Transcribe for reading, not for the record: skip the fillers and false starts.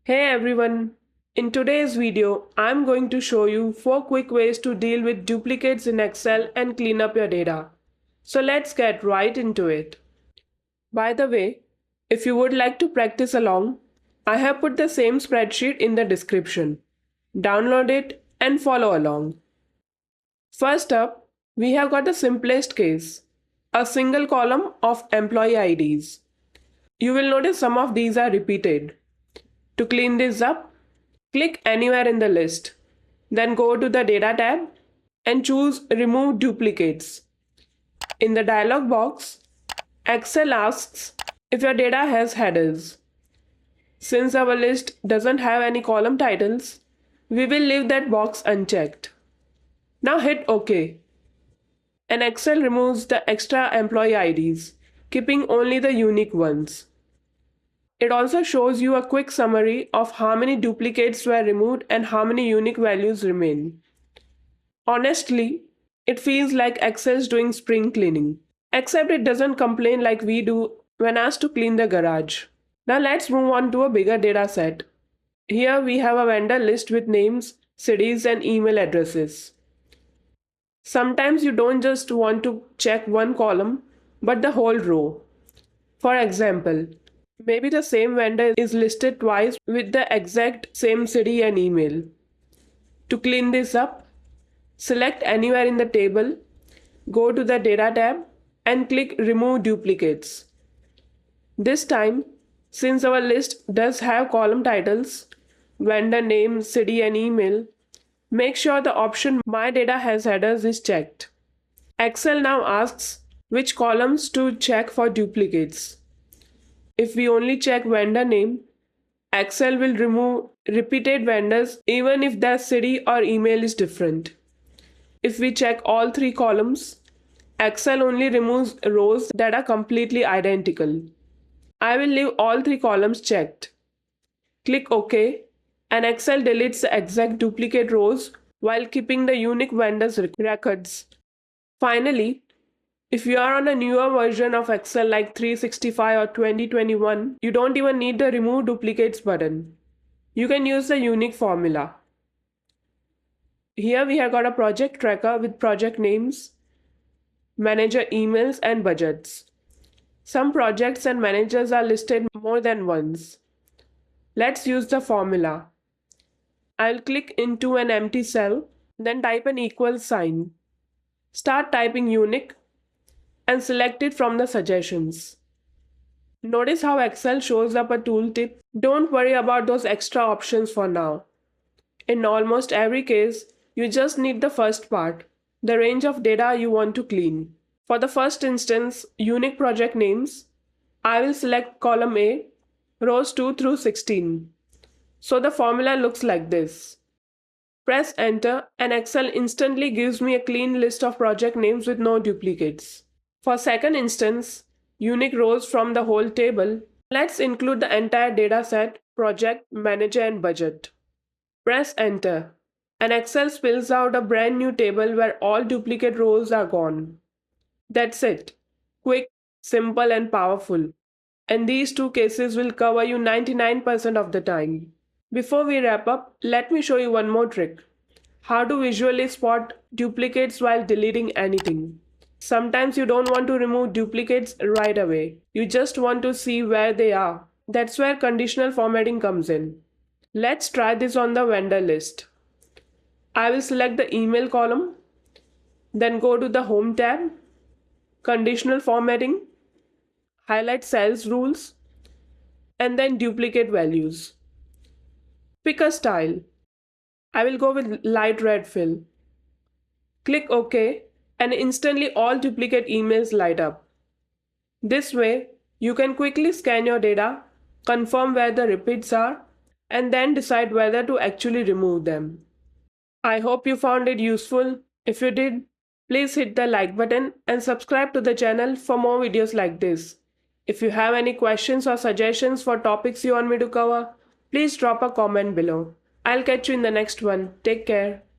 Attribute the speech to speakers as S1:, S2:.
S1: Hey everyone! In today's video, I'm going to show you 4 quick ways to deal with duplicates in Excel and clean up your data. So let's get right into it. By the way, if you would like to practice along, I have put the same spreadsheet in the description. Download it and follow along. First up, we have got the simplest case, a single column of employee IDs. You will notice some of these are repeated. To clean this up, click anywhere in the list. Then go to the Data tab and choose Remove Duplicates. In the dialog box, Excel asks if your data has headers. Since our list doesn't have any column titles, we will leave that box unchecked. Now hit OK. And Excel removes the extra employee IDs, keeping only the unique ones. It also shows you a quick summary of how many duplicates were removed and how many unique values remain. Honestly, it feels like Excel's doing spring cleaning. Except it doesn't complain like we do when asked to clean the garage. Now let's move on to a bigger data set. Here we have a vendor list with names, cities and email addresses. Sometimes you don't just want to check one column, but the whole row. For example, maybe the same vendor is listed twice with the exact same city and email. To clean this up, select anywhere in the table, go to the Data tab and click Remove Duplicates. This time, since our list does have column titles, vendor name, city and email, make sure the option My Data Has Headers is checked. Excel now asks which columns to check for duplicates. If we only check vendor name, Excel will remove repeated vendors even if their city or email is different. If we check all 3 columns, Excel only removes rows that are completely identical. I will leave all 3 columns checked. Click OK and Excel deletes the exact duplicate rows while keeping the unique vendors records. Finally, if you are on a newer version of Excel like 365 or 2021, you don't even need the Remove Duplicates button. You can use the unique formula. Here we have got a project tracker with project names, manager emails and budgets. Some projects and managers are listed more than once. Let's use the formula. I'll click into an empty cell, then type an equal sign. Start typing unique and select it from the suggestions. Notice how Excel shows up a tooltip. Don't worry about those extra options for now. In almost every case, you just need the first part, the range of data you want to clean. For the first instance, unique project names, I will select column A, rows 2 through 16. So the formula looks like this. Press enter and Excel instantly gives me a clean list of project names with no duplicates. For second instance, unique rows from the whole table, let's include the entire data set, project, manager and budget. Press enter and Excel spills out a brand new table where all duplicate rows are gone. That's it. Quick, simple and powerful. And these 2 cases will cover you 99% of the time. Before we wrap up, let me show you one more trick. How to visually spot duplicates while deleting anything. Sometimes you don't want to remove duplicates right away. You just want to see where they are. That's where conditional formatting comes in. Let's try this on the vendor list. I will select the email column, then go to the Home tab, Conditional Formatting, highlight Cells Rules, and then Duplicate Values. Pick a style. I will go with light red fill. Click OK and instantly all duplicate emails light up. This way, you can quickly scan your data, confirm where the repeats are, and then decide whether to actually remove them. I hope you found it useful. If you did, please hit the like button and subscribe to the channel for more videos like this. If you have any questions or suggestions for topics you want me to cover, please drop a comment below. I'll catch you in the next one. Take care.